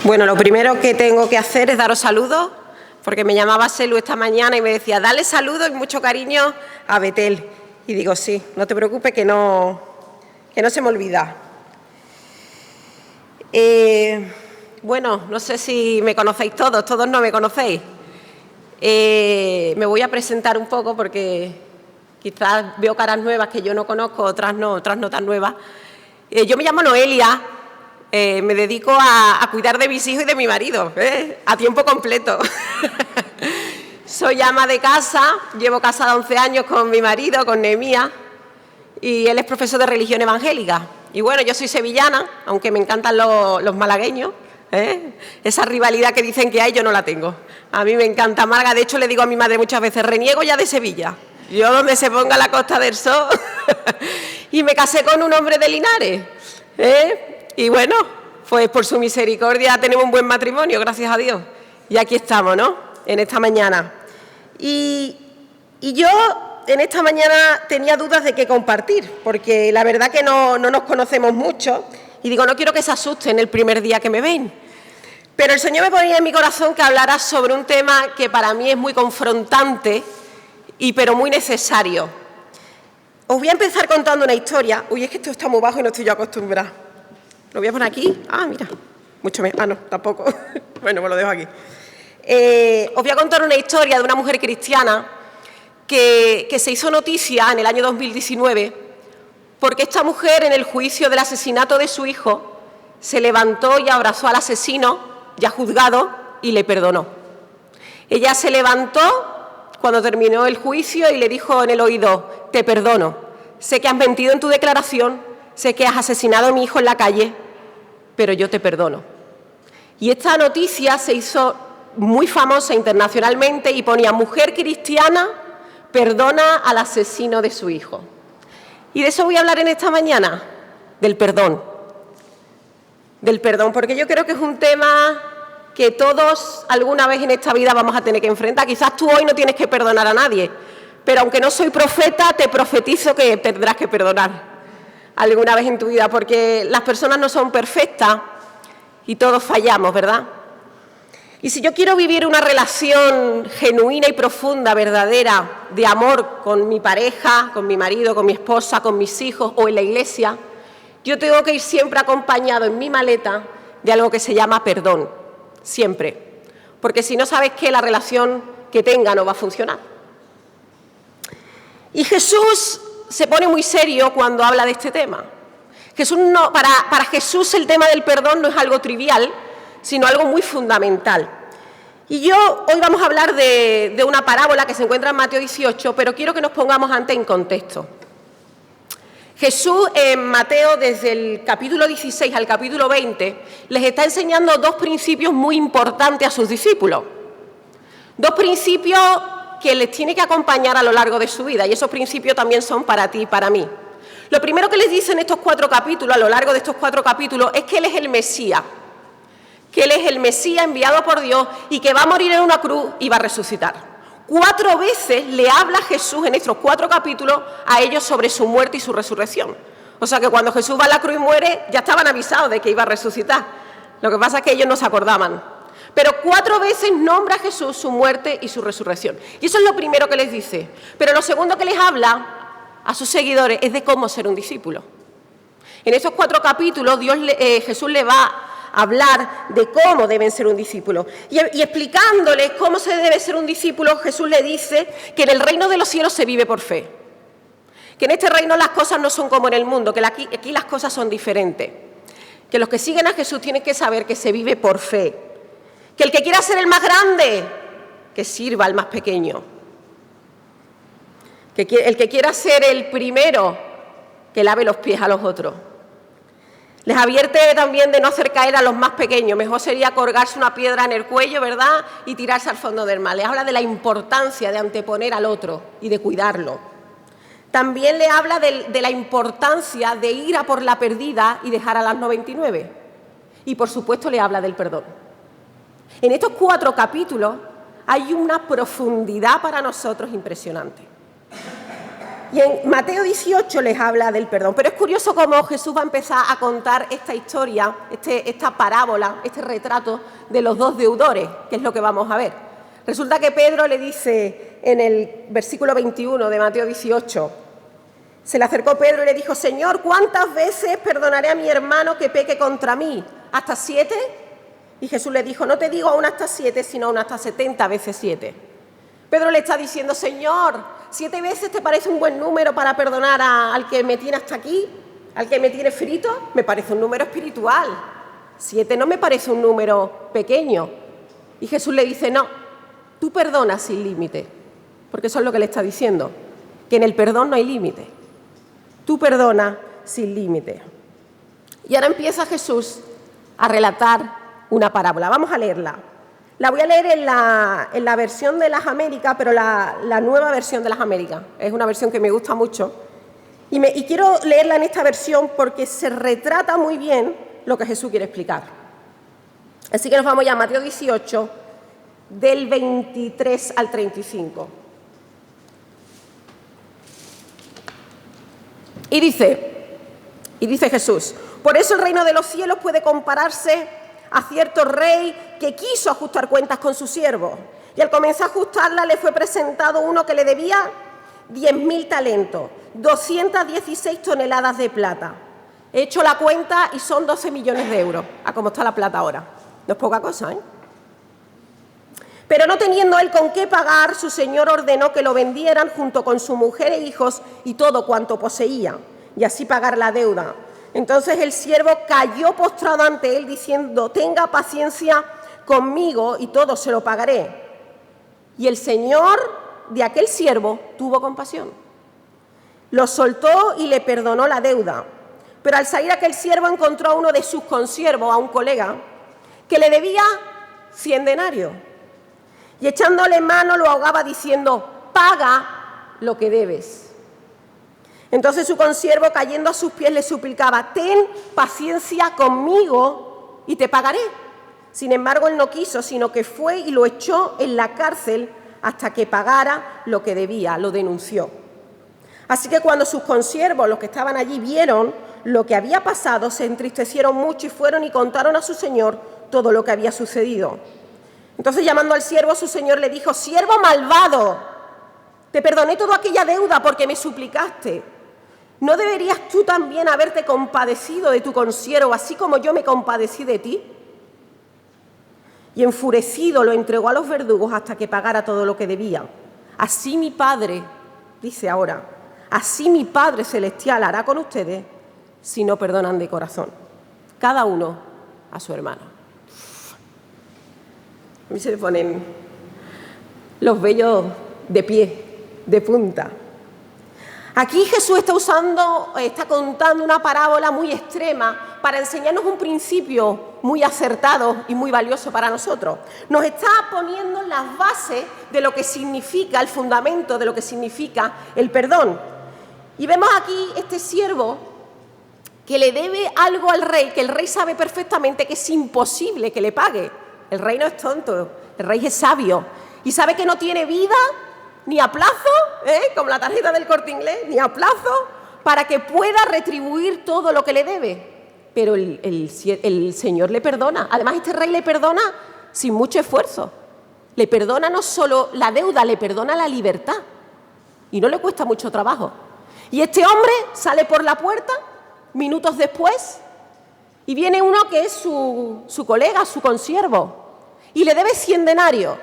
Bueno, lo primero que tengo que hacer es daros saludos, porque me llamaba Selu esta mañana y me decía, dale saludos y mucho cariño a Betel. Y digo, sí, no te preocupes que no se me olvida. Bueno, no sé si me conocéis todos no me conocéis. Me voy a presentar un poco porque quizás veo caras nuevas que yo no conozco, otras no tan nuevas. Yo me llamo Noelia, me dedico a cuidar de mis hijos y de mi marido, a tiempo completo. Soy ama de casa, llevo casada 11 años con mi marido, con Nehemías, y él es profesor de religión evangélica. Y bueno, yo soy sevillana, aunque me encantan los malagueños. Esa rivalidad que dicen que hay, yo no la tengo. A mí me encanta Málaga, de hecho le digo a mi madre muchas veces, reniego ya de Sevilla. Yo donde se ponga la Costa del Sol. Y me casé con un hombre de Linares. Y bueno, pues por su misericordia tenemos un buen matrimonio, gracias a Dios. Y aquí estamos, ¿no? En esta mañana. Y yo en esta mañana tenía dudas de qué compartir, porque la verdad que no nos conocemos mucho. Y digo, no quiero que se asusten el primer día que me ven. Pero el Señor me ponía en mi corazón que hablara sobre un tema que para mí es muy confrontante, pero muy necesario. Os voy a empezar contando una historia. Uy, es que esto está muy bajo y no estoy yo acostumbrada. Lo voy a poner aquí. Ah, mira. Mucho menos. Ah, no, tampoco. Bueno, pues lo dejo aquí. Os voy a contar una historia de una mujer cristiana que se hizo noticia en el año 2019 porque esta mujer, en el juicio del asesinato de su hijo, se levantó y abrazó al asesino, ya juzgado, y le perdonó. Ella se levantó cuando terminó el juicio y le dijo en el oído, te perdono, sé que has mentido en tu declaración, sé que has asesinado a mi hijo en la calle, pero yo te perdono. Y esta noticia se hizo muy famosa internacionalmente y ponía, mujer cristiana perdona al asesino de su hijo. Y de eso voy a hablar en esta mañana, del perdón. Del perdón, porque yo creo que es un tema que todos alguna vez en esta vida vamos a tener que enfrentar. Quizás tú hoy no tienes que perdonar a nadie, pero aunque no soy profeta, te profetizo que tendrás que perdonar alguna vez en tu vida, porque las personas no son perfectas y todos fallamos, ¿verdad? Y si yo quiero vivir una relación genuina y profunda, verdadera, de amor con mi pareja, con mi marido, con mi esposa, con mis hijos o en la iglesia, yo tengo que ir siempre acompañado en mi maleta de algo que se llama perdón, siempre. Porque si no, sabes que la relación que tenga no va a funcionar. Y Jesús se pone muy serio cuando habla de este tema. Para Jesús el tema del perdón no es algo trivial, sino algo muy fundamental. Y hoy vamos a hablar de una parábola que se encuentra en Mateo 18, pero quiero que nos pongamos antes en contexto. Jesús en Mateo, desde el capítulo 16 al capítulo 20, les está enseñando dos principios muy importantes a sus discípulos. Dos principios que les tiene que acompañar a lo largo de su vida, y esos principios también son para ti y para mí. Lo primero que les dice en estos 4 capítulos, a lo largo de estos 4 capítulos, es que Él es el Mesías. Que Él es el Mesías enviado por Dios y que va a morir en una cruz y va a resucitar. 4 veces le habla Jesús en estos 4 capítulos a ellos sobre su muerte y su resurrección. O sea que cuando Jesús va a la cruz y muere, ya estaban avisados de que iba a resucitar. Lo que pasa es que ellos no se acordaban. Pero 4 veces nombra a Jesús su muerte y su resurrección. Y eso es lo primero que les dice. Pero lo segundo que les habla a sus seguidores es de cómo ser un discípulo. En estos 4 capítulos Jesús le va hablar de cómo deben ser un discípulo. Y explicándoles cómo se debe ser un discípulo, Jesús le dice que en el reino de los cielos se vive por fe. Que en este reino las cosas no son como en el mundo, que aquí las cosas son diferentes. Que los que siguen a Jesús tienen que saber que se vive por fe. Que el que quiera ser el más grande, que sirva al más pequeño. Que el que quiera ser el primero, que lave los pies a los otros. Les advierte también de no hacer caer a los más pequeños. Mejor sería colgarse una piedra en el cuello, ¿verdad?, y tirarse al fondo del mar. Les habla de la importancia de anteponer al otro y de cuidarlo. También le habla de la importancia de ir a por la perdida y dejar a las 99. Y, por supuesto, le habla del perdón. En estos 4 capítulos hay una profundidad para nosotros impresionante. Y en Mateo 18 les habla del perdón. Pero es curioso cómo Jesús va a empezar a contar esta historia, esta parábola, este retrato de los dos deudores, que es lo que vamos a ver. Resulta que Pedro le dice en el versículo 21 de Mateo 18, se le acercó Pedro y le dijo: Señor, ¿cuántas veces perdonaré a mi hermano que peque contra mí? ¿Hasta 7? Y Jesús le dijo: no te digo aún hasta 7, sino aún hasta 70 veces 7. Pedro le está diciendo: Señor, 7 veces te parece un buen número para perdonar al que me tiene hasta aquí, al que me tiene frito. Me parece un número espiritual. 7 no me parece un número pequeño. Y Jesús le dice: no, tú perdonas sin límite, porque eso es lo que le está diciendo, que en el perdón no hay límite. Tú perdonas sin límite. Y ahora empieza Jesús a relatar una parábola. Vamos a leerla. La voy a leer en la versión de las Américas, pero la nueva versión de las Américas. Es una versión que me gusta mucho. Y quiero leerla en esta versión porque se retrata muy bien lo que Jesús quiere explicar. Así que nos vamos ya a Mateo 18, del 23 al 35. Y dice Jesús: por eso el reino de los cielos puede compararse a cierto rey que quiso ajustar cuentas con su siervo. Y al comenzar a ajustarla le fue presentado uno que le debía 10.000 talentos, 216 toneladas de plata. He hecho la cuenta y son 12 millones de euros, a cómo está la plata ahora. No es poca cosa, ¿eh? Pero no teniendo él con qué pagar, su señor ordenó que lo vendieran junto con su mujer e hijos y todo cuanto poseía, y así pagar la deuda. Entonces el siervo cayó postrado ante él diciendo: tenga paciencia conmigo y todo se lo pagaré. Y el señor de aquel siervo tuvo compasión. Lo soltó y le perdonó la deuda. Pero al salir aquel siervo encontró a uno de sus consiervos, a un colega, que le debía 100 denarios. Y echándole mano lo ahogaba diciendo: paga lo que debes. Entonces su consiervo, cayendo a sus pies, le suplicaba: ten paciencia conmigo y te pagaré. Sin embargo, él no quiso, sino que fue y lo echó en la cárcel hasta que pagara lo que debía, lo denunció. Así que cuando sus consiervos, los que estaban allí, vieron lo que había pasado, se entristecieron mucho y fueron y contaron a su señor todo lo que había sucedido. Entonces, llamando al siervo, su señor le dijo: siervo malvado, te perdoné toda aquella deuda porque me suplicaste. ¿No deberías tú también haberte compadecido de tu consiervo, así como yo me compadecí de ti? Y enfurecido lo entregó a los verdugos hasta que pagara todo lo que debía. Así mi Padre, dice ahora, así mi Padre Celestial hará con ustedes si no perdonan de corazón, cada uno a su hermano. A mí se me ponen los vellos de pie, de punta. Aquí Jesús está contando una parábola muy extrema para enseñarnos un principio muy acertado y muy valioso para nosotros. Nos está poniendo las bases de lo que significa, el fundamento de lo que significa el perdón. Y vemos aquí este siervo que le debe algo al rey, que el rey sabe perfectamente que es imposible que le pague. El rey no es tonto, el rey es sabio y sabe que no tiene vida ni a plazo, como la tarjeta del Corte Inglés, ni a plazo, para que pueda retribuir todo lo que le debe. Pero el Señor le perdona. Además, este rey le perdona sin mucho esfuerzo. Le perdona no solo la deuda, le perdona la libertad. Y no le cuesta mucho trabajo. Y este hombre sale por la puerta minutos después y viene uno que es su colega, su consiervo, y le debe 100 denarios.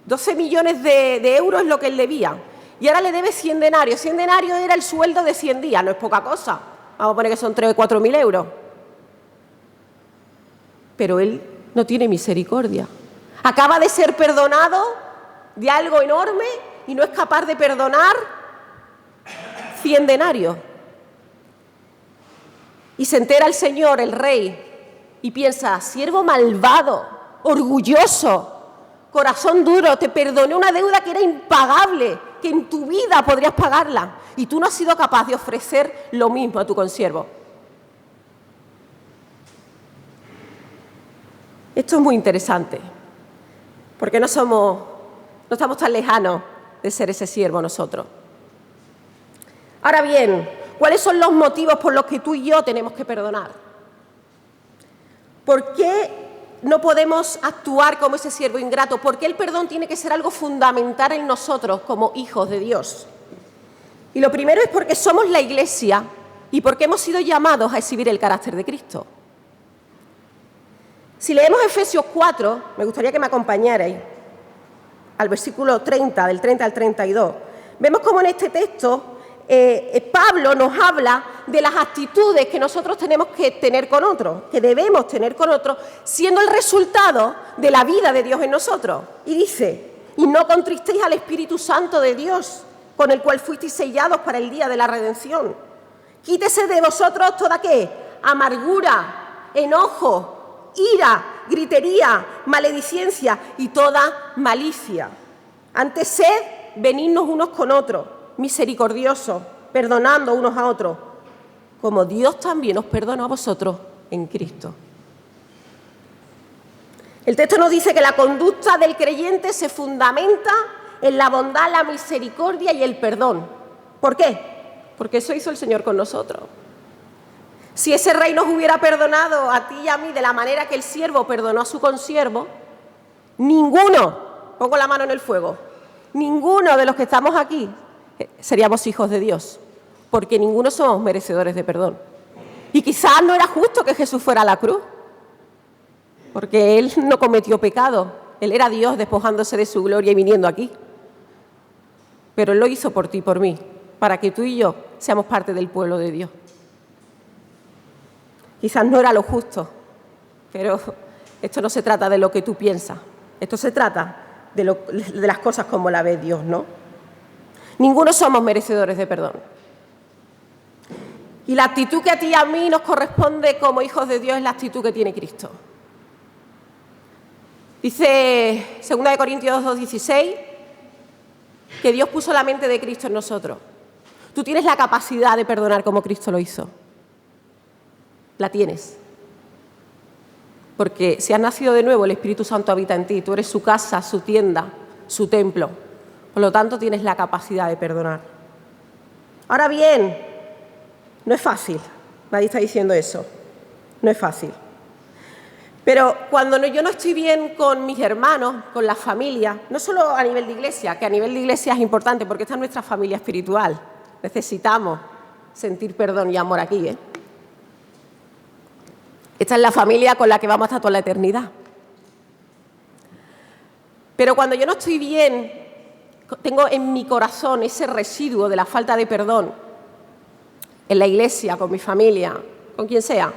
12 millones de euros es lo que él debía. Y ahora le debe 100 denarios. 100 denarios era el sueldo de 100 días, no es poca cosa. Vamos a poner que son 3 o 4 mil euros. Pero él no tiene misericordia. Acaba de ser perdonado de algo enorme y no es capaz de perdonar 100 denarios. Y se entera el Señor, el rey, y piensa: siervo malvado, orgulloso, corazón duro, te perdoné una deuda que era impagable, que en tu vida podrías pagarla, y tú no has sido capaz de ofrecer lo mismo a tu consiervo. Esto es muy interesante, porque no estamos tan lejanos de ser ese siervo nosotros. Ahora bien, ¿cuáles son los motivos por los que tú y yo tenemos que perdonar? ¿Por qué no podemos actuar como ese siervo ingrato? ¿Por qué el perdón tiene que ser algo fundamental en nosotros como hijos de Dios? Y lo primero es porque somos la Iglesia y porque hemos sido llamados a exhibir el carácter de Cristo. Si leemos Efesios 4, me gustaría que me acompañarais al versículo 30, del 30 al 32. Vemos cómo en este texto Pablo nos habla de las actitudes que nosotros tenemos que tener con otros, que debemos tener con otros, siendo el resultado de la vida de Dios en nosotros. Y dice, y no contristéis al Espíritu Santo de Dios, con el cual fuisteis sellados para el día de la redención. Quítese de vosotros toda ¿qué? Amargura, enojo, ira, gritería, maledicencia y toda malicia. Antes sed benignos unos con otros, misericordiosos, perdonando unos a otros, como Dios también os perdonó a vosotros en Cristo. El texto nos dice que la conducta del creyente se fundamenta en la bondad, la misericordia y el perdón. ¿Por qué? Porque eso hizo el Señor con nosotros. Si ese rey nos hubiera perdonado a ti y a mí de la manera que el siervo perdonó a su consiervo, ninguno, pongo la mano en el fuego, ninguno de los que estamos aquí seríamos hijos de Dios, porque ninguno somos merecedores de perdón. Y quizás no era justo que Jesús fuera a la cruz, porque Él no cometió pecado, Él era Dios despojándose de su gloria y viniendo aquí. Pero Él lo hizo por ti y por mí, para que tú y yo seamos parte del pueblo de Dios. Quizás no era lo justo, pero esto no se trata de lo que tú piensas, esto se trata de las cosas como la ve Dios, ¿no? Ninguno somos merecedores de perdón. Y la actitud que a ti y a mí nos corresponde como hijos de Dios es la actitud que tiene Cristo. Dice 2 Corintios 2:16 que Dios puso la mente de Cristo en nosotros. Tú tienes la capacidad de perdonar como Cristo lo hizo. La tienes. Porque si has nacido de nuevo, el Espíritu Santo habita en ti. Tú eres su casa, su tienda, su templo. Por lo tanto, tienes la capacidad de perdonar. Ahora bien, no es fácil. Nadie está diciendo eso. No es fácil. Pero cuando yo no estoy bien con mis hermanos, con la familia, no solo a nivel de iglesia, que a nivel de iglesia es importante porque esta es nuestra familia espiritual. Necesitamos sentir perdón y amor aquí, ¿eh? Esta es la familia con la que vamos hasta toda la eternidad. Pero cuando yo no estoy bien, tengo en mi corazón ese residuo de la falta de perdón, en la iglesia, con mi familia, con quien sea,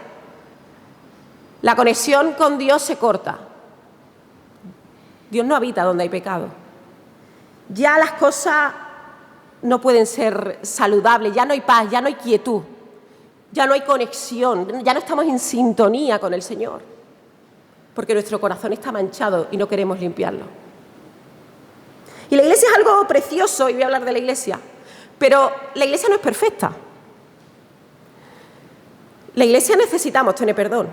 la conexión con Dios se corta. Dios no habita donde hay pecado. Ya las cosas no pueden ser saludables, ya no hay paz, ya no hay quietud. Ya no hay conexión, ya no estamos en sintonía con el Señor, porque nuestro corazón está manchado y no queremos limpiarlo. Y la iglesia es algo precioso, y voy a hablar de la iglesia, pero la iglesia no es perfecta. La iglesia necesitamos tener perdón.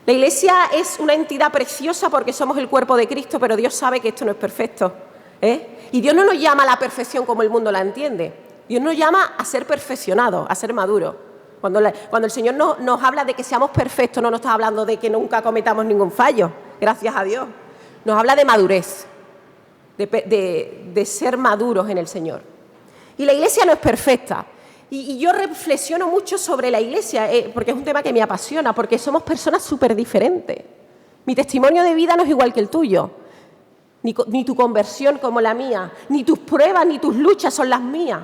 La iglesia es una entidad preciosa porque somos el cuerpo de Cristo, pero Dios sabe que esto no es perfecto, ¿eh? Y Dios no nos llama a la perfección como el mundo la entiende. Dios nos llama a ser perfeccionados, a ser maduros. Cuando el Señor nos habla de que seamos perfectos, no nos está hablando de que nunca cometamos ningún fallo, gracias a Dios. Nos habla de madurez, de ser maduros en el Señor. Y la iglesia no es perfecta. Y yo reflexiono mucho sobre la iglesia, porque es un tema que me apasiona, porque somos personas súper diferentes. Mi testimonio de vida no es igual que el tuyo, ni tu conversión como la mía, ni tus pruebas ni tus luchas son las mías.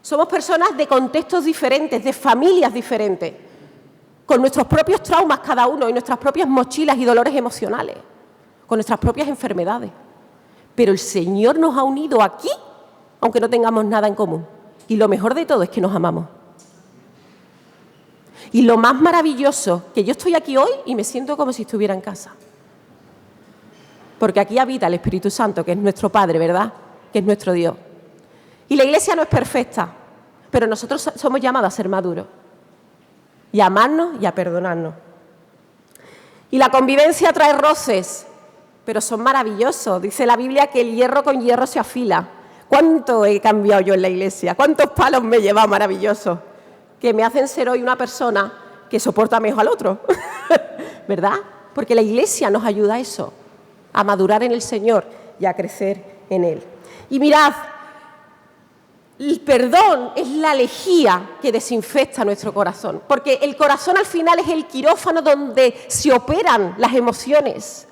Somos personas de contextos diferentes, de familias diferentes, con nuestros propios traumas cada uno y nuestras propias mochilas y dolores emocionales, con nuestras propias enfermedades. Pero el Señor nos ha unido aquí, aunque no tengamos nada en común. Y lo mejor de todo es que nos amamos. Y lo más maravilloso, que yo estoy aquí hoy y me siento como si estuviera en casa. Porque aquí habita el Espíritu Santo, que es nuestro Padre, ¿verdad? Que es nuestro Dios. Y la iglesia no es perfecta, pero nosotros somos llamados a ser maduros y a amarnos y a perdonarnos. Y la convivencia trae roces, pero son maravillosos. Dice la Biblia que el hierro con hierro se afila. ¿Cuánto he cambiado yo en la iglesia? ¿Cuántos palos me he llevado maravillosos? Que me hacen ser hoy una persona que soporta mejor al otro, ¿verdad? Porque la iglesia nos ayuda a eso, a madurar en el Señor y a crecer en Él. Y mirad, el perdón es la lejía que desinfecta nuestro corazón, porque el corazón al final es el quirófano donde se operan las emociones,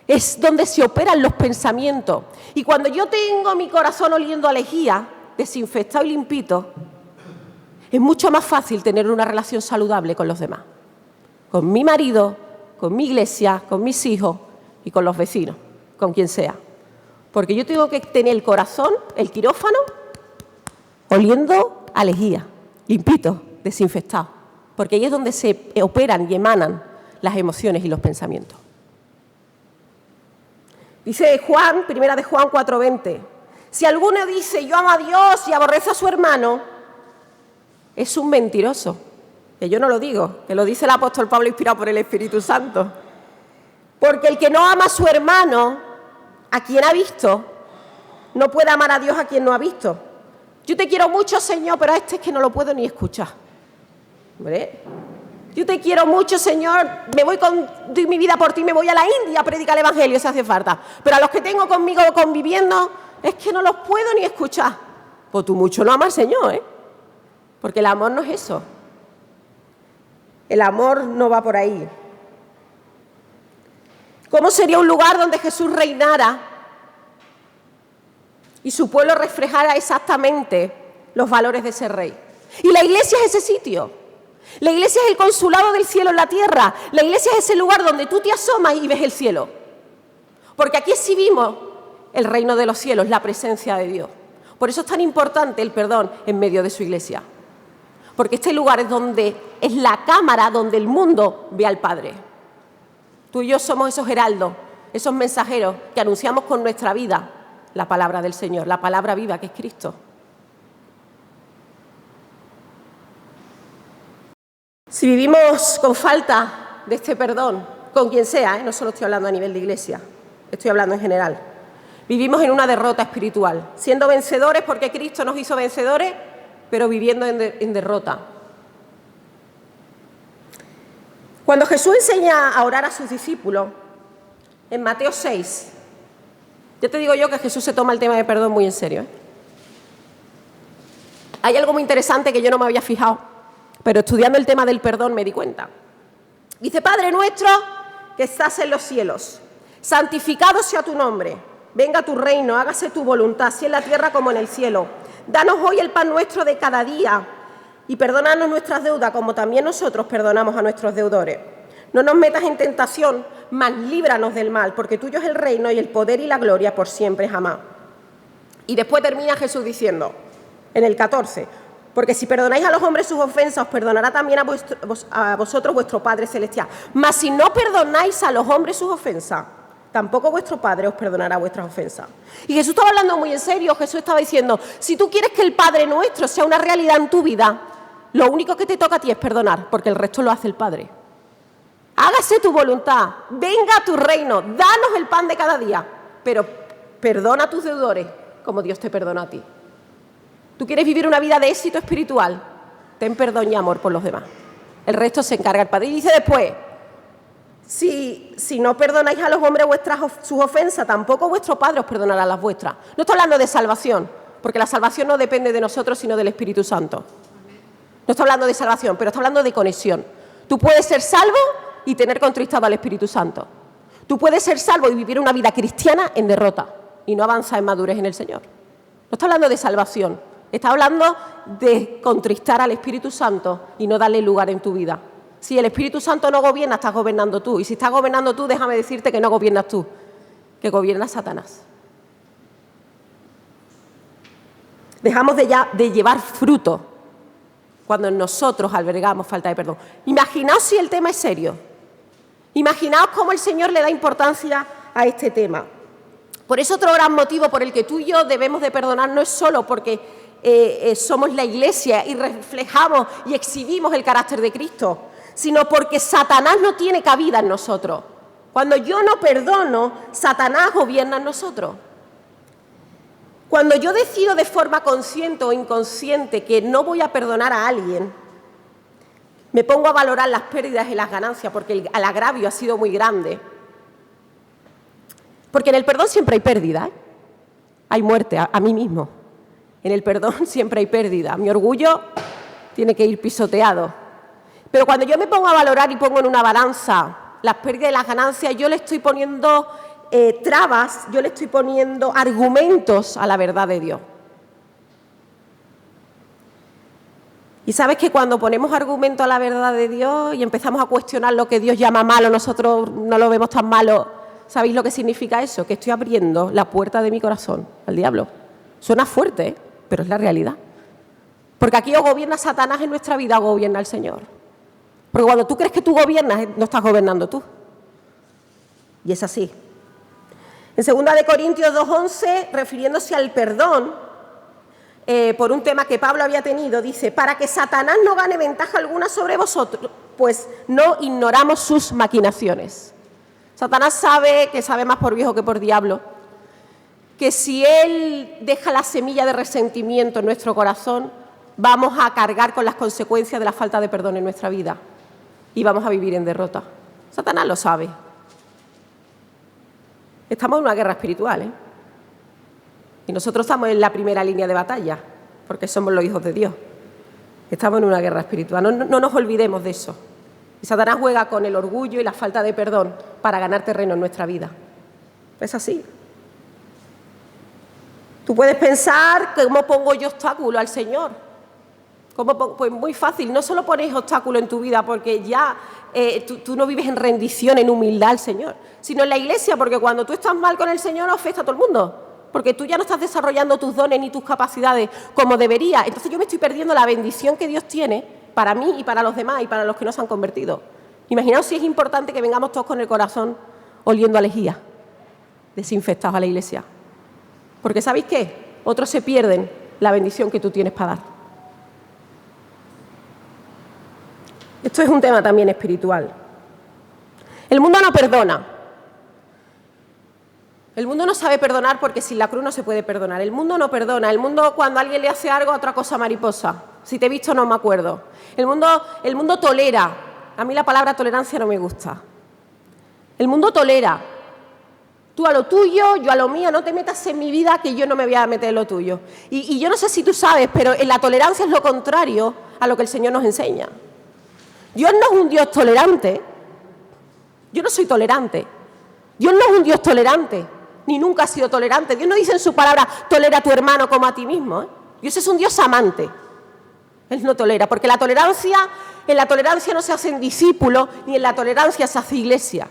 es donde se operan los pensamientos. Y cuando yo tengo mi corazón oliendo a lejía, desinfectado y limpito, es mucho más fácil tener una relación saludable con los demás, con mi marido, con mi iglesia, con mis hijos y con los vecinos, con quien sea. Porque yo tengo que tener el corazón, el quirófano, oliendo a lejía, limpito, desinfectado, porque ahí es donde se operan y emanan las emociones y los pensamientos. Dice Juan, primera de Juan 4:20, si alguno dice yo amo a Dios y aborrece a su hermano, es un mentiroso. Que yo no lo digo, que lo dice el apóstol Pablo inspirado por el Espíritu Santo. Porque el que no ama a su hermano, a quien ha visto, no puede amar a Dios a quien no ha visto. Yo te quiero mucho, Señor, pero a este es que no lo puedo ni escuchar. ¿Hombre? Yo te quiero mucho, Señor, doy mi vida por ti, me voy a la India a predicar el Evangelio si hace falta. Pero a los que tengo conmigo conviviendo, es que no los puedo ni escuchar. Pues tú mucho no amas al Señor, ¿eh? Porque el amor no es eso. El amor no va por ahí. ¿Cómo sería un lugar donde Jesús reinara y su pueblo reflejara exactamente los valores de ese rey? Y la iglesia es ese sitio. La iglesia es el consulado del cielo en la tierra. La iglesia es ese lugar donde tú te asomas y ves el cielo. Porque aquí exhibimos el reino de los cielos, la presencia de Dios. Por eso es tan importante el perdón en medio de su iglesia. Porque este lugar es la cámara donde el mundo ve al Padre. Tú y yo somos esos heraldos, esos mensajeros que anunciamos con nuestra vida la palabra del Señor, la palabra viva que es Cristo. Si vivimos con falta de este perdón, con quien sea, no solo estoy hablando a nivel de iglesia, estoy hablando en general, vivimos en una derrota espiritual, siendo vencedores porque Cristo nos hizo vencedores, pero viviendo en derrota. Cuando Jesús enseña a orar a sus discípulos, en Mateo 6, ya te digo yo que Jesús se toma el tema de perdón muy en serio, ¿eh? Hay algo muy interesante que yo no me había fijado, pero estudiando el tema del perdón me di cuenta. Dice, Padre nuestro que estás en los cielos, santificado sea tu nombre, venga tu reino, hágase tu voluntad, así en la tierra como en el cielo. Danos hoy el pan nuestro de cada día y perdónanos nuestras deudas como también nosotros perdonamos a nuestros deudores. No nos metas en tentación, mas líbranos del mal, porque tuyo es el reino y el poder y la gloria por siempre jamás. Y después termina Jesús diciendo, en el 14, porque si perdonáis a los hombres sus ofensas, os perdonará también a vosotros vuestro Padre Celestial. Mas si no perdonáis a los hombres sus ofensas, tampoco vuestro Padre os perdonará vuestras ofensas. Y Jesús estaba hablando muy en serio. Jesús estaba diciendo, si tú quieres que el Padre nuestro sea una realidad en tu vida, lo único que te toca a ti es perdonar, porque el resto lo hace el Padre. Hágase tu voluntad, venga a tu reino, danos el pan de cada día, pero perdona a tus deudores como Dios te perdona a ti. ¿Tú quieres vivir una vida de éxito espiritual? Ten perdón y amor por los demás. El resto se encarga el Padre. Y dice después, si no perdonáis a los hombres sus ofensas, tampoco vuestro Padre os perdonará las vuestras. No está hablando de salvación, porque la salvación no depende de nosotros, sino del Espíritu Santo. No está hablando de salvación, pero está hablando de conexión. Tú puedes ser salvo y tener contristado al Espíritu Santo. Tú puedes ser salvo y vivir una vida cristiana en derrota y no avanzar en madurez en el Señor. No está hablando de salvación, está hablando de contristar al Espíritu Santo y no darle lugar en tu vida. Si el Espíritu Santo no gobierna, estás gobernando tú. Y si estás gobernando tú, déjame decirte que no gobiernas tú, que gobierna Satanás. Dejamos de llevar fruto cuando en nosotros albergamos falta de perdón. Imaginaos si el tema es serio. Imaginaos cómo el Señor le da importancia a este tema. Por eso otro gran motivo por el que tú y yo debemos de perdonar no es solo porque somos la Iglesia y reflejamos y exhibimos el carácter de Cristo, sino porque Satanás no tiene cabida en nosotros. Cuando yo no perdono, Satanás gobierna en nosotros. Cuando yo decido de forma consciente o inconsciente que no voy a perdonar a alguien, me pongo a valorar las pérdidas y las ganancias porque el agravio ha sido muy grande. Porque en el perdón siempre hay pérdida, ¿eh? Hay muerte a mí mismo. En el perdón siempre hay pérdida. Mi orgullo tiene que ir pisoteado. Pero cuando yo me pongo a valorar y pongo en una balanza las pérdidas y las ganancias, yo le estoy poniendo trabas, yo le estoy poniendo argumentos a la verdad de Dios. Y sabes que cuando ponemos argumento a la verdad de Dios y empezamos a cuestionar lo que Dios llama malo, nosotros no lo vemos tan malo, ¿sabéis lo que significa eso? Que estoy abriendo la puerta de mi corazón al diablo. Suena fuerte, ¿eh? Pero es la realidad. Porque aquí o gobierna Satanás en nuestra vida o gobierna el Señor. Porque cuando tú crees que tú gobiernas, no estás gobernando tú. Y es así. En 2 Corintios 2:11, refiriéndose al perdón, por un tema que Pablo había tenido, dice: para que Satanás no gane ventaja alguna sobre vosotros, pues no ignoramos sus maquinaciones. Satanás sabe, que sabe más por viejo que por diablo, que si él deja la semilla de resentimiento en nuestro corazón, vamos a cargar con las consecuencias de la falta de perdón en nuestra vida y vamos a vivir en derrota. Satanás lo sabe. Estamos en una guerra espiritual, ¿eh? Y nosotros estamos en la primera línea de batalla, porque somos los hijos de Dios. Estamos en una guerra espiritual, no nos olvidemos de eso. Y Satanás juega con el orgullo y la falta de perdón para ganar terreno en nuestra vida. Es así. Tú puedes pensar, ¿cómo pongo yo obstáculo al Señor? Pues muy fácil, no solo pones obstáculo en tu vida porque ya tú no vives en rendición, en humildad al Señor, sino en la iglesia, porque cuando tú estás mal con el Señor afecta a todo el mundo. Porque tú ya no estás desarrollando tus dones ni tus capacidades como debería. Entonces yo me estoy perdiendo la bendición que Dios tiene para mí y para los demás y para los que no se han convertido. Imaginaos si es importante que vengamos todos con el corazón oliendo a lejía, desinfectados a la iglesia. Porque ¿sabéis qué? Otros se pierden la bendición que tú tienes para dar. Esto es un tema también espiritual. El mundo no perdona. El mundo no sabe perdonar porque sin la cruz no se puede perdonar. El mundo no perdona. El mundo, cuando alguien le hace algo, otra cosa mariposa. Si te he visto no me acuerdo. El mundo tolera. A mí la palabra tolerancia no me gusta. El mundo tolera. Tú a lo tuyo, yo a lo mío, no te metas en mi vida que yo no me voy a meter en lo tuyo. Y yo no sé si tú sabes, pero en la tolerancia es lo contrario a lo que el Señor nos enseña. Dios no es un Dios tolerante. Yo no soy tolerante. Dios no es un Dios tolerante. Ni nunca ha sido tolerante. Dios no dice en su palabra, tolera a tu hermano como a ti mismo, ¿eh? Dios es un Dios amante. Él no tolera, porque en la tolerancia no se hacen discípulos, ni en la tolerancia se hace iglesia.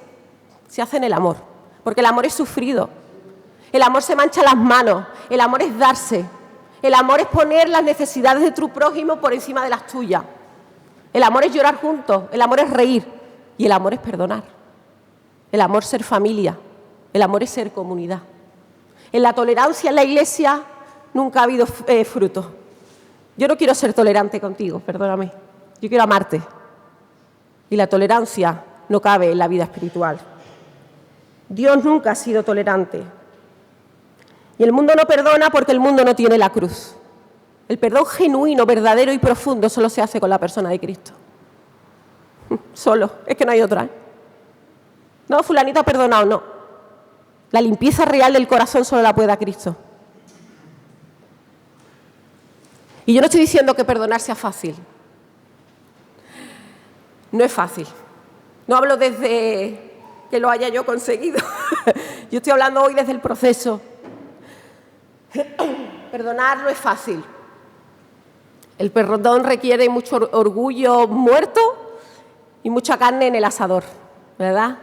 Se hace en el amor, porque el amor es sufrido. El amor se mancha las manos, el amor es darse. El amor es poner las necesidades de tu prójimo por encima de las tuyas. El amor es llorar juntos, el amor es reír y el amor es perdonar. El amor es ser familia. El amor es ser comunidad. En la tolerancia en la iglesia nunca ha habido fruto. Yo no quiero ser tolerante contigo, perdóname. Yo quiero amarte. Y la tolerancia no cabe en la vida espiritual. Dios nunca ha sido tolerante. Y el mundo no perdona porque el mundo no tiene la cruz. El perdón genuino, verdadero y profundo solo se hace con la persona de Cristo. Solo, es que no hay otra, ¿eh? No, fulanito ha perdonado, no. La limpieza real del corazón solo la puede dar Cristo. Y yo no estoy diciendo que perdonar sea fácil. No es fácil. No hablo desde que lo haya yo conseguido. Yo estoy hablando hoy desde el proceso. Perdonar no es fácil. El perdón requiere mucho orgullo muerto y mucha carne en el asador, ¿verdad?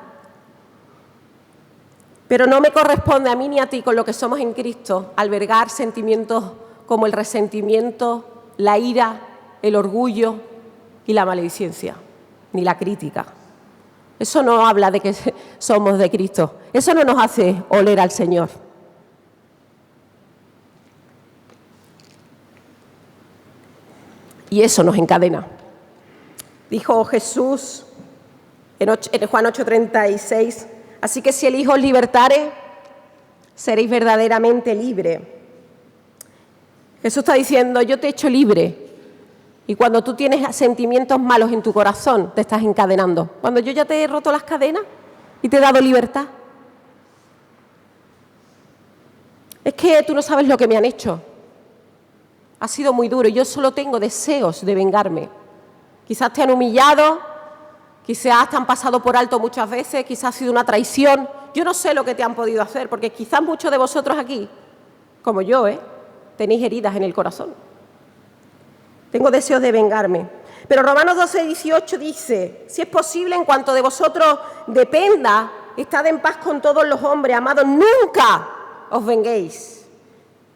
Pero no me corresponde a mí ni a ti, con lo que somos en Cristo, albergar sentimientos como el resentimiento, la ira, el orgullo y la maledicencia, ni la crítica. Eso no habla de que somos de Cristo. Eso no nos hace oler al Señor. Y eso nos encadena. Dijo Jesús en Juan 8:36, así que si el Hijo os libertare, seréis verdaderamente libres. Jesús está diciendo, yo te he hecho libre. Y cuando tú tienes sentimientos malos en tu corazón, te estás encadenando. Cuando yo ya te he roto las cadenas y te he dado libertad. Es que tú no sabes lo que me han hecho. Ha sido muy duro. Yo solo tengo deseos de vengarme. Quizás te han humillado, quizás te han pasado por alto muchas veces, quizás ha sido una traición. Yo no sé lo que te han podido hacer, porque quizás muchos de vosotros aquí, como yo, tenéis heridas en el corazón. Tengo deseos de vengarme. Pero Romanos 12:18 dice, si es posible, en cuanto de vosotros dependa, estad en paz con todos los hombres, amados, nunca os venguéis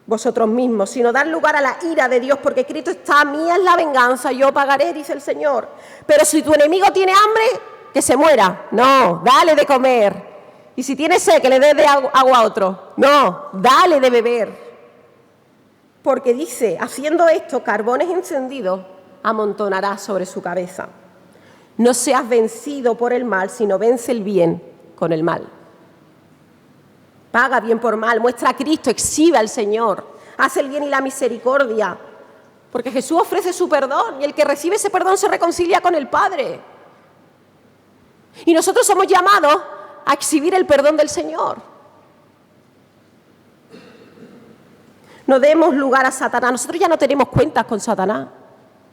vosotros mismos, sino dar lugar a la ira de Dios, porque escrito está, mía es la venganza, yo pagaré, dice el Señor. Pero si tu enemigo tiene hambre, que se muera. No, dale de comer. Y si tiene sed, que le dé de agua a otro. No, dale de beber. Porque dice, haciendo esto, carbones encendidos amontonará sobre su cabeza. No seas vencido por el mal, sino vence el bien con el mal. Paga bien por mal, muestra a Cristo, exhibe al Señor, hace el bien y la misericordia. Porque Jesús ofrece su perdón y el que recibe ese perdón se reconcilia con el Padre. Y nosotros somos llamados a exhibir el perdón del Señor. No demos lugar a Satanás. Nosotros ya no tenemos cuentas con Satanás.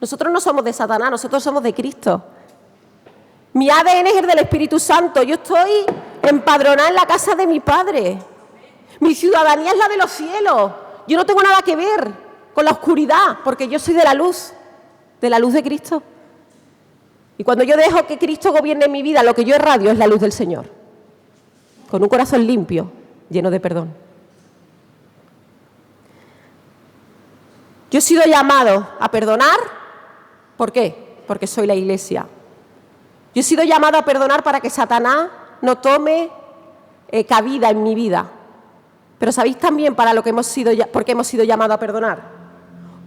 Nosotros no somos de Satanás, nosotros somos de Cristo. Mi ADN es el del Espíritu Santo. Yo estoy empadronada en la casa de mi Padre. Mi ciudadanía es la de los cielos. Yo no tengo nada que ver con la oscuridad, porque yo soy de la luz de Cristo. Y cuando yo dejo que Cristo gobierne mi vida, lo que yo irradio es la luz del Señor. Con un corazón limpio, lleno de perdón. Yo he sido llamado a perdonar. ¿Por qué? Porque soy la Iglesia. Yo he sido llamado a perdonar para que Satanás no tome cabida en mi vida. Pero ¿sabéis también por qué hemos sido llamados a perdonar?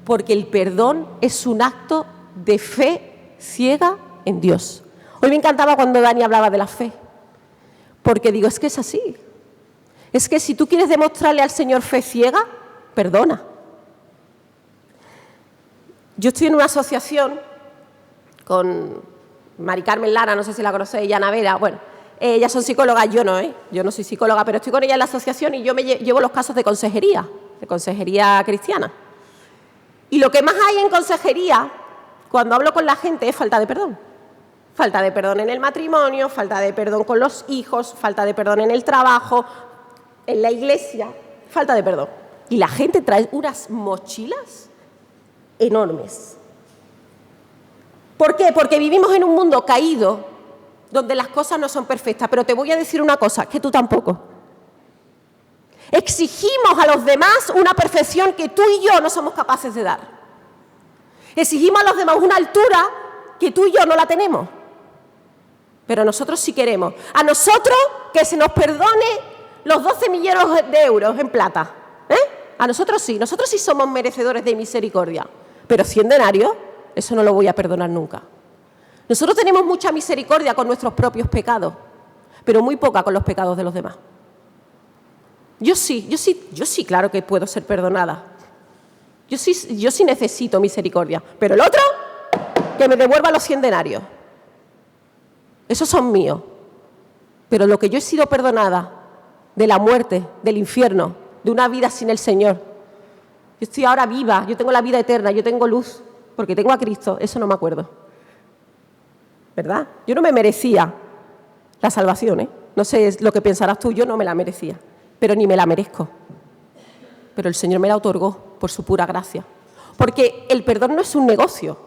Porque el perdón es un acto de fe ciega en Dios. Hoy me encantaba cuando Dani hablaba de la fe. Porque digo, es que es así. Es que si tú quieres demostrarle al Señor fe ciega, perdona. Yo estoy en una asociación con Mari Carmen Lara, no sé si la conocéis, y Ana Vera. Bueno, ellas son psicólogas, yo no, yo no soy psicóloga, pero estoy con ellas en la asociación y yo me llevo los casos de consejería cristiana. Y lo que más hay en consejería, cuando hablo con la gente, es falta de perdón. Falta de perdón en el matrimonio, falta de perdón con los hijos, falta de perdón en el trabajo, en la iglesia, falta de perdón. Y la gente trae unas mochilas enormes. ¿Por qué? Porque vivimos en un mundo caído donde las cosas no son perfectas, pero te voy a decir una cosa, que tú tampoco. Exigimos a los demás una perfección que tú y yo no somos capaces de dar. Exigimos a los demás una altura que tú y yo no la tenemos. Pero nosotros sí queremos. A nosotros que se nos perdone los 12 millones de euros en plata. A nosotros sí somos merecedores de misericordia. Pero 100 denarios, eso no lo voy a perdonar nunca. Nosotros tenemos mucha misericordia con nuestros propios pecados, pero muy poca con los pecados de los demás. Yo sí, claro que puedo ser perdonada. Yo sí necesito misericordia, pero el otro, que me devuelva los 100 denarios. Esos son míos. Pero lo que yo he sido perdonada de la muerte, del infierno, de una vida sin el Señor. Yo estoy ahora viva, yo tengo la vida eterna, yo tengo luz, porque tengo a Cristo, eso no me acuerdo. ¿Verdad? Yo no me merecía la salvación, No sé lo que pensarás tú, yo no me la merecía, pero ni me la merezco. Pero el Señor me la otorgó por su pura gracia. Porque el perdón no es un negocio.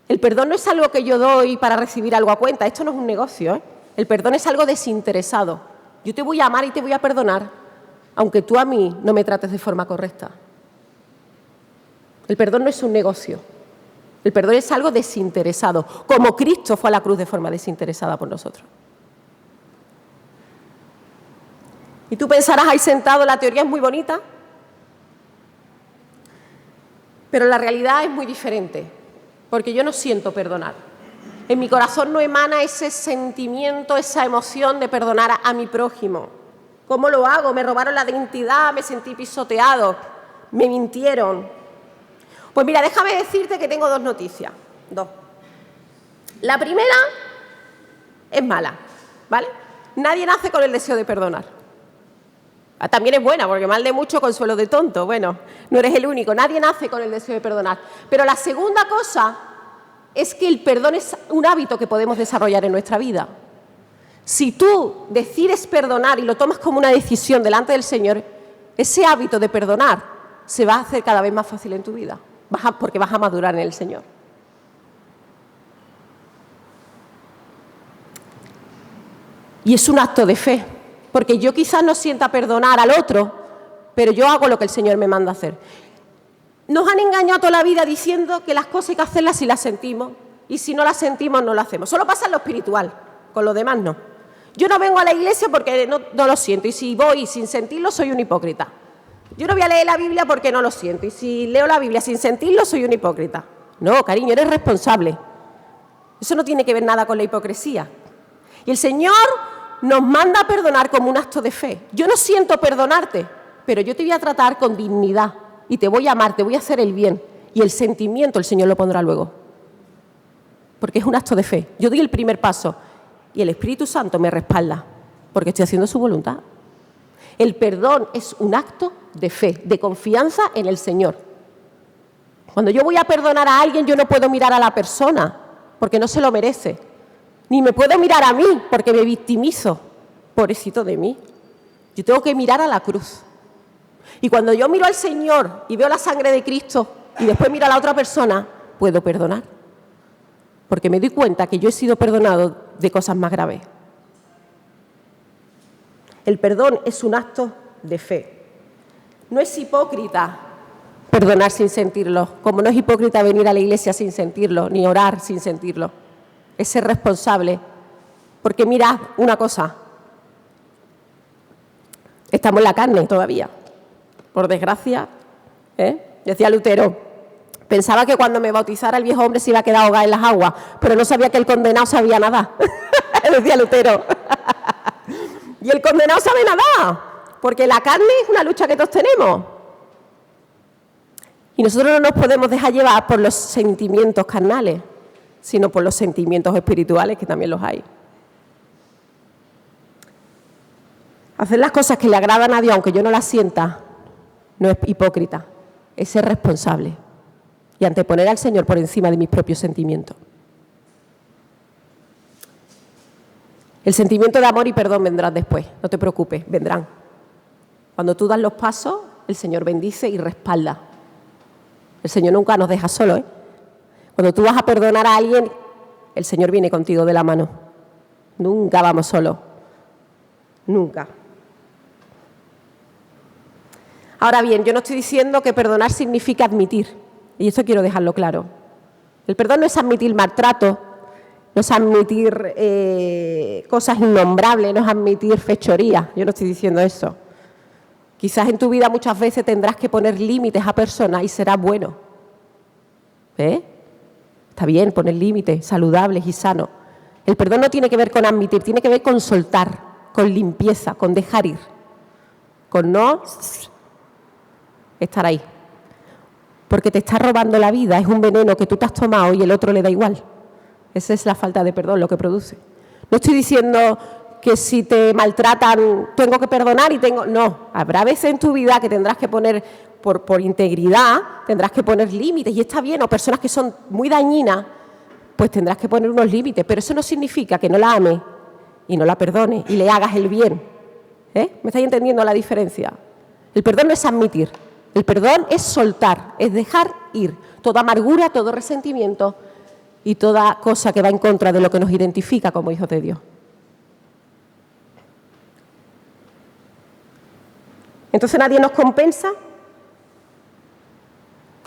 El perdón no es algo que yo doy para recibir algo a cuenta. Esto no es un negocio, El perdón es algo desinteresado. Yo te voy a amar y te voy a perdonar, aunque tú a mí no me trates de forma correcta. El perdón no es un negocio. El perdón es algo desinteresado, como Cristo fue a la cruz de forma desinteresada por nosotros. Y tú pensarás ahí sentado, la teoría es muy bonita, pero la realidad es muy diferente, porque yo no siento perdonar. En mi corazón no emana ese sentimiento, esa emoción de perdonar a mi prójimo. ¿Cómo lo hago? Me robaron la identidad, me sentí pisoteado. me mintieron. Pues mira, déjame decirte que tengo dos noticias. Dos. La primera es mala, ¿vale? Nadie nace con el deseo de perdonar. También es buena, porque mal de mucho, consuelo de tonto. Bueno, no eres el único. Nadie nace con el deseo de perdonar. Pero la segunda cosa es que el perdón es un hábito que podemos desarrollar en nuestra vida. Si tú decides perdonar y lo tomas como una decisión delante del Señor, ese hábito de perdonar se va a hacer cada vez más fácil en tu vida, porque vas a madurar en el Señor. Y es un acto de fe, porque yo quizás no sienta perdonar al otro, pero yo hago lo que el Señor me manda hacer. Nos han engañado toda la vida diciendo que las cosas hay que hacerlas si las sentimos, y si no las sentimos no las hacemos. Solo pasa en lo espiritual, con lo demás no. Yo no vengo a la iglesia porque no lo siento, y si voy sin sentirlo soy un hipócrita. Yo no voy a leer la Biblia porque no lo siento, y si leo la Biblia sin sentirlo soy un hipócrita. No, cariño, eres responsable. Eso no tiene que ver nada con la hipocresía. Y el Señor nos manda a perdonar como un acto de fe. Yo no siento perdonarte, pero yo te voy a tratar con dignidad y te voy a amar, te voy a hacer el bien. Y el sentimiento el Señor lo pondrá luego. Porque es un acto de fe. Yo doy el primer paso y el Espíritu Santo me respalda porque estoy haciendo su voluntad. El perdón es un acto de fe, de confianza en el Señor. Cuando yo voy a perdonar a alguien, yo no puedo mirar a la persona porque no se lo merece. Ni me puedo mirar a mí porque me victimizo. Pobrecito de mí. Yo tengo que mirar a la cruz. Y cuando yo miro al Señor y veo la sangre de Cristo y después miro a la otra persona, puedo perdonar. Porque me doy cuenta que yo he sido perdonado de cosas más graves. El perdón es un acto de fe. No es hipócrita perdonar sin sentirlo, como no es hipócrita venir a la iglesia sin sentirlo, ni orar sin sentirlo. Es ser responsable. Porque mirad una cosa, estamos en la carne todavía, por desgracia. Decía Lutero, pensaba que cuando me bautizara el viejo hombre se iba a quedar ahogado en las aguas, pero no sabía que el condenado sabía nadar. Decía Lutero. Y el condenado sabe nadar, porque la carne es una lucha que todos tenemos. Y nosotros no nos podemos dejar llevar por los sentimientos carnales, sino por los sentimientos espirituales, que también los hay. Hacer las cosas que le agradan a Dios, aunque yo no las sienta, no es hipócrita, es ser responsable y anteponer al Señor por encima de mis propios sentimientos. El sentimiento de amor y perdón vendrán después, no te preocupes, vendrán. Cuando tú das los pasos, el Señor bendice y respalda. El Señor nunca nos deja solos, Cuando tú vas a perdonar a alguien, el Señor viene contigo de la mano. Nunca vamos solos. Nunca. Ahora bien, yo no estoy diciendo que perdonar significa admitir. Y esto quiero dejarlo claro. El perdón no es admitir maltrato, no es admitir cosas innombrables, no es admitir fechorías. Yo no estoy diciendo eso. Quizás en tu vida muchas veces tendrás que poner límites a personas y será bueno. Está bien poner límites saludables y sanos. El perdón no tiene que ver con admitir, tiene que ver con soltar, con limpieza, con dejar ir, con no estar ahí. Porque te está robando la vida, es un veneno que tú te has tomado y el otro le da igual. Esa es la falta de perdón, lo que produce. No estoy diciendo que si te maltratan tengo que perdonar y tengo... No, habrá veces en tu vida que tendrás que poner, por integridad, tendrás que poner límites y está bien, o personas que son muy dañinas, pues tendrás que poner unos límites, pero eso no significa que no la ames y no la perdones y le hagas el bien. ¿Me estáis entendiendo la diferencia? El perdón no es admitir, el perdón es soltar, es dejar ir toda amargura, todo resentimiento y toda cosa que va en contra de lo que nos identifica como hijos de Dios. Entonces nadie nos compensa.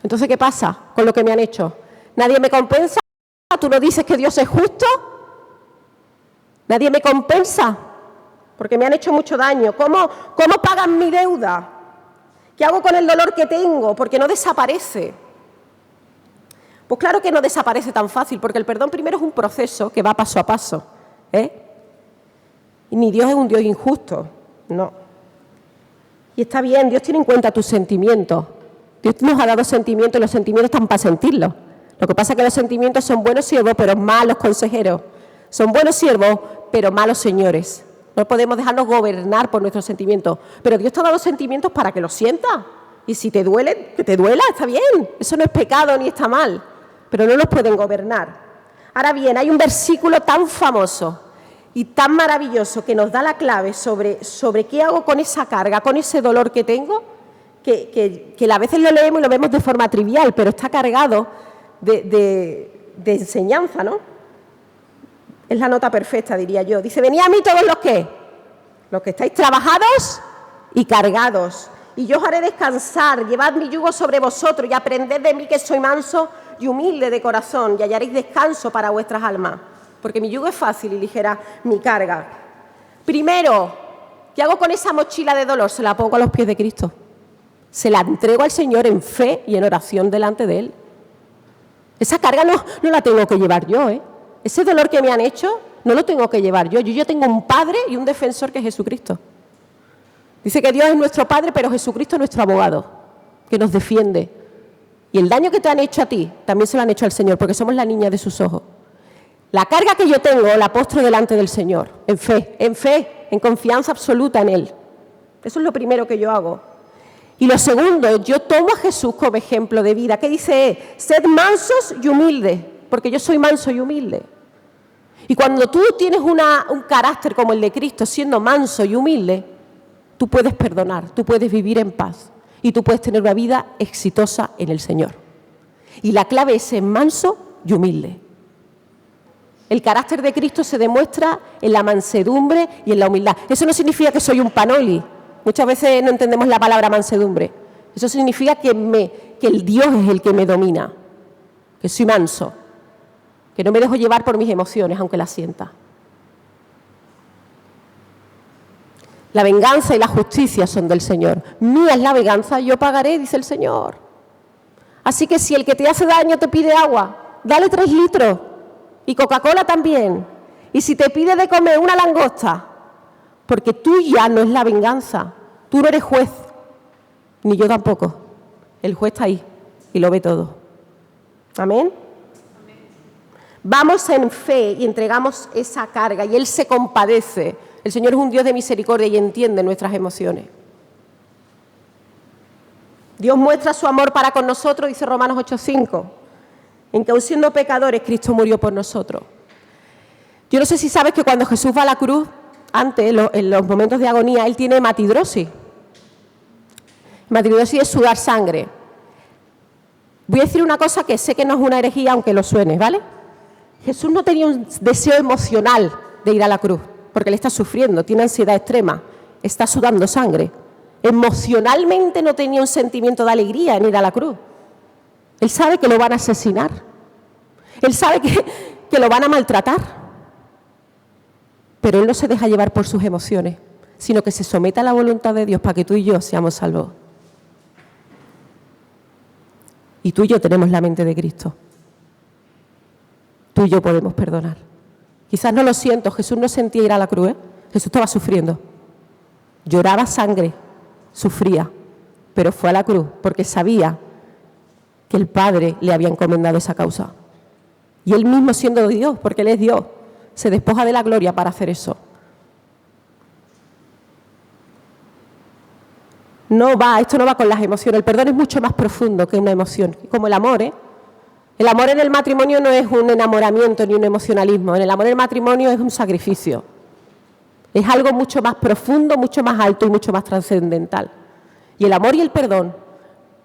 Entonces, ¿qué pasa con lo que me han hecho? ¿Nadie me compensa? ¿Tú no dices que Dios es justo? ¿Nadie me compensa? Porque me han hecho mucho daño. ¿Cómo pagan mi deuda? ¿Qué hago con el dolor que tengo? Porque no desaparece. Pues claro que no desaparece tan fácil, porque el perdón primero es un proceso que va paso a paso. Y ni Dios es un Dios injusto, no. Y está bien, Dios tiene en cuenta tus sentimientos, Dios nos ha dado sentimientos y los sentimientos están para sentirlos. Lo que pasa es que los sentimientos son buenos siervos, pero malos consejeros. Son buenos siervos, pero malos señores. No podemos dejarnos gobernar por nuestros sentimientos. Pero Dios te ha dado sentimientos para que los sientas. Y si te duele, que te duela, está bien. Eso no es pecado ni está mal. Pero no nos pueden gobernar. Ahora bien, hay un versículo tan famoso y tan maravilloso que nos da la clave sobre qué hago con esa carga, con ese dolor que tengo, que a veces lo leemos y lo vemos de forma trivial, pero está cargado de enseñanza, ¿no? Es la nota perfecta, diría yo. Dice, venid a mí todos los que estáis trabajados y cargados, y yo os haré descansar. Llevad mi yugo sobre vosotros y aprended de mí, que soy manso y humilde de corazón, y hallaréis descanso para vuestras almas, porque mi yugo es fácil y ligera mi carga. Primero, ¿qué hago con esa mochila de dolor? Se la pongo a los pies de Cristo. Se la entrego al Señor en fe y en oración delante de Él. Esa carga no la tengo que llevar yo, ¿eh? Ese dolor que me han hecho no lo tengo que llevar yo. Yo tengo un Padre y un defensor que es Jesucristo. Dice que Dios es nuestro Padre, pero Jesucristo es nuestro abogado, que nos defiende. Y el daño que te han hecho a ti, también se lo han hecho al Señor, porque somos la niña de sus ojos. La carga que yo tengo, la postro delante del Señor, en fe, en confianza absoluta en Él. Eso es lo primero que yo hago. Y lo segundo, yo tomo a Jesús como ejemplo de vida. ¿Qué dice? Sed mansos y humildes, porque yo soy manso y humilde. Y cuando tú tienes un carácter como el de Cristo, siendo manso y humilde, tú puedes perdonar, tú puedes vivir en paz y tú puedes tener una vida exitosa en el Señor. Y la clave es ser manso y humilde. El carácter de Cristo se demuestra en la mansedumbre y en la humildad. Eso no significa que soy un panoli. Muchas veces no entendemos la palabra mansedumbre. Eso significa que el Dios es el que me domina, que soy manso, que no me dejo llevar por mis emociones, aunque las sienta. La venganza y la justicia son del Señor. Mía es la venganza, yo pagaré, dice el Señor. Así que si el que te hace daño te pide agua, dale 3 litros. Y Coca-Cola también. Y si te pide de comer una langosta, porque tuya no es la venganza. Tú no eres juez, ni yo tampoco. El juez está ahí y lo ve todo. Amén. Vamos en fe y entregamos esa carga y Él se compadece. El Señor es un Dios de misericordia y entiende nuestras emociones. Dios muestra su amor para con nosotros, dice Romanos 8:5. En que aun siendo pecadores, Cristo murió por nosotros. Yo no sé si sabes que cuando Jesús va a la cruz, antes, en los momentos de agonía, Él tiene hematidrosis. Hematidrosis es sudar sangre. Voy a decir una cosa que sé que no es una herejía, aunque lo suene, ¿vale? Jesús no tenía un deseo emocional de ir a la cruz, porque Él está sufriendo, tiene ansiedad extrema, está sudando sangre. Emocionalmente no tenía un sentimiento de alegría en ir a la cruz. Él sabe que lo van a asesinar. Él sabe que lo van a maltratar. Pero Él no se deja llevar por sus emociones, sino que se somete a la voluntad de Dios para que tú y yo seamos salvos. Y tú y yo tenemos la mente de Cristo. Tú y yo podemos perdonar. Quizás no lo siento, Jesús no sentía ir a la cruz, ¿eh? Jesús estaba sufriendo. Lloraba sangre, sufría, pero fue a la cruz porque sabía que el Padre le había encomendado esa causa. Y Él mismo, siendo Dios, porque Él es Dios, se despoja de la gloria para hacer eso. Esto no va con las emociones. El perdón es mucho más profundo que una emoción, como el amor, ¿eh? El amor en el matrimonio no es un enamoramiento ni un emocionalismo. En el amor en el matrimonio es un sacrificio. Es algo mucho más profundo, mucho más alto y mucho más trascendental. Y el amor y el perdón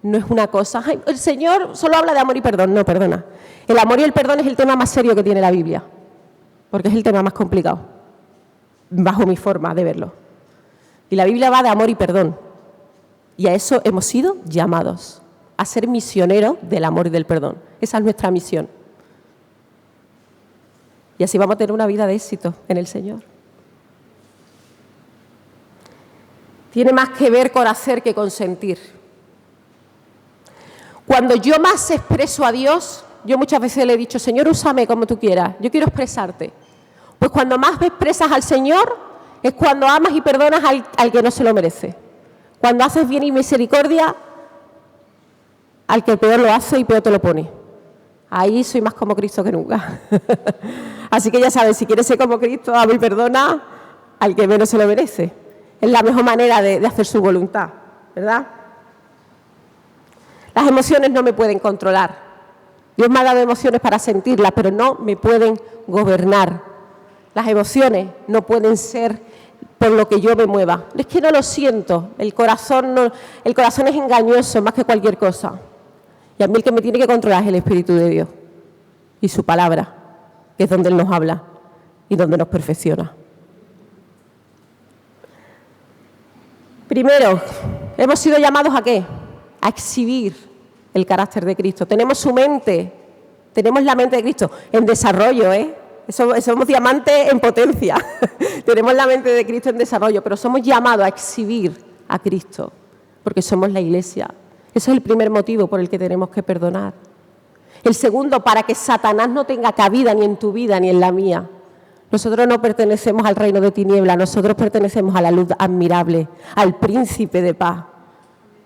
no es una cosa... Ay, el Señor solo habla de amor y perdón. No, perdona. El amor y el perdón es el tema más serio que tiene la Biblia, porque es el tema más complicado, bajo mi forma de verlo. Y la Biblia va de amor y perdón. Y a eso hemos sido llamados, a ser misioneros del amor y del perdón. Esa es nuestra misión. Y así vamos a tener una vida de éxito en el Señor. Tiene más que ver con hacer que con sentir. Cuando yo más expreso a Dios, yo muchas veces le he dicho, Señor, úsame como tú quieras, yo quiero expresarte. Pues cuando más me expresas al Señor, es cuando amas y perdonas al que no se lo merece. Cuando haces bien y misericordia al que peor lo hace y peor te lo pone. Ahí soy más como Cristo que nunca. Así que ya sabes, si quieres ser como Cristo, ama y perdona al que menos se lo merece. Es la mejor manera de hacer su voluntad, ¿verdad? Las emociones no me pueden controlar. Dios me ha dado emociones para sentirlas, pero no me pueden gobernar. Las emociones no pueden ser por lo que yo me mueva. Es que no lo siento. El corazón es engañoso más que cualquier cosa. Y a mí el que me tiene que controlar es el Espíritu de Dios y su palabra, que es donde Él nos habla y donde nos perfecciona. Primero, hemos sido llamados ¿a qué? A exhibir el carácter de Cristo. Tenemos su mente, tenemos la mente de Cristo en desarrollo, ¿eh? Somos diamantes en potencia. Tenemos la mente de Cristo en desarrollo, pero somos llamados a exhibir a Cristo, porque somos la Iglesia. Ese es el primer motivo por el que tenemos que perdonar. El segundo, para que Satanás no tenga cabida ni en tu vida ni en la mía. Nosotros no pertenecemos al reino de tinieblas, nosotros pertenecemos a la luz admirable, al príncipe de paz,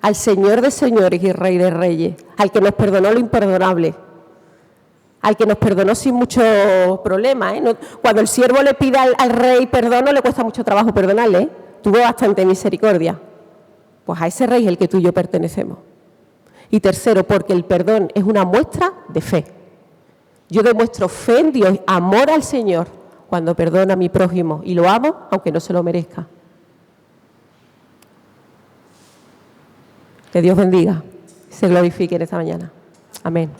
al Señor de señores y Rey de reyes, al que nos perdonó lo imperdonable, al que nos perdonó sin mucho problema, ¿eh? Cuando el siervo le pide al rey perdón, no le cuesta mucho trabajo perdonarle, ¿eh? Tuvo bastante misericordia. Pues a ese rey es el que tú y yo pertenecemos. Y tercero, porque el perdón es una muestra de fe. Yo demuestro fe en Dios, amor al Señor, cuando perdono a mi prójimo y lo amo, aunque no se lo merezca. Que Dios bendiga y se glorifique en esta mañana. Amén.